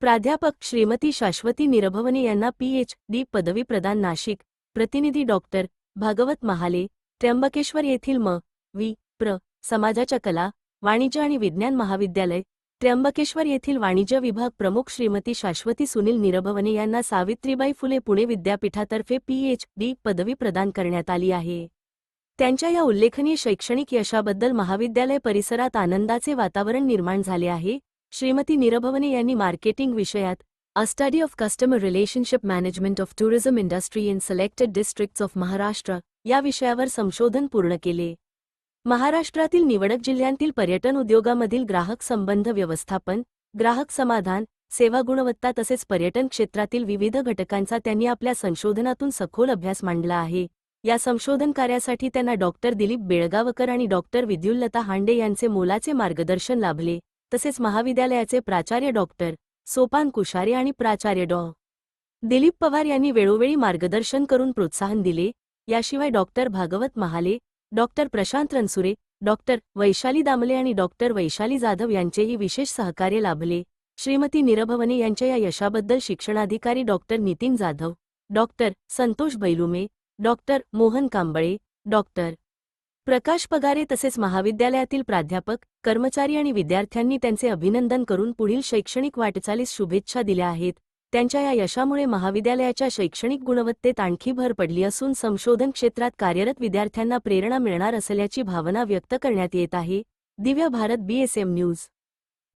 प्राध्यापक श्रीमती शाश्वती निरभवने यांना PhD पदवी प्रदान नाशिक। प्रतिनिधी डॉक्टर भागवत महाले, त्र्यंबकेश्वर येथील म.वि.प्र. समाजाच्या कला, वाणिज्य आणि विज्ञान महाविद्यालय, त्र्यंबकेश्वर येथील वाणिज्य विभाग प्रमुख श्रीमती शाश्वती सुनील निरभवने यांना सावित्रीबाई फुले पुणे विद्यापीठातर्फे PhD पदवी प्रदान करण्यात आली आहे। त्यांच्या या उल्लेखनीय शैक्षणिक यशाबद्दल महाविद्यालय परिसरात आनंदाचे वातावरण निर्माण झाले आहे। श्रीमती निरभवने यांनी मार्केटिंग विषयात A Study of Customer Relationship Management of Tourism Industry in Selected Districts of Maharashtra या विषयावर संशोधन पूर्ण केले। महाराष्ट्रातील निवडक जिल्ह्यांतील पर्यटन उद्योगामधील ग्राहक संबंध व्यवस्थापन, ग्राहक समाधान, सेवा गुणवत्ता तसेच पर्यटन क्षेत्रातील विविध घटकांचा त्यांनी आपल्या संशोधनातून सखोल अभ्यास मांडला आहे। या संशोधन कार्यासाठी त्यांना डॉक्टर दिलीप बेळगावकर आणि डॉक्टर विद्युल्लता हांडे यांचे मोलाचे मार्गदर्शन लाभले। तसेच महाविद्यालयाचे प्राचार्य डॉक्टर सोपान कुशारे आणि प्राचार्य डॉ. दिलीप पवार यांनी वेळोवेळी मार्गदर्शन करून प्रोत्साहन दिले। याशिवाय doctor Bhagwat Mahale, doctor Prashant Ransure, doctor Vaishali Damle आणि डॉक्टर वैशाली जाधव यांचेही विशेष सहकार्य लाभले। श्रीमती निरभवने यांच्या या यशाबद्दल शिक्षणाधिकारी doctor Nitin Jadhav, doctor Santosh Bailume, doctor Mohan Kamble, doctor Prakash Pagare तसेच महाविद्यालयातील प्राध्यापक, कर्मचारी आणि विद्यार्थ्यांनी त्यांचे अभिनंदन करून पुढील शैक्षणिक वाटचालीस शुभेच्छा दिल्या आहेत। त्यांच्या या यशामुळे महाविद्यालयाच्या शैक्षणिक गुणवत्तेत आणखी भर पडली असून संशोधन क्षेत्रात कार्यरत विद्यार्थ्यांना प्रेरणा मिळणार असल्याची भावना व्यक्त करण्यात येत आहे। Divya Bharat BSM news.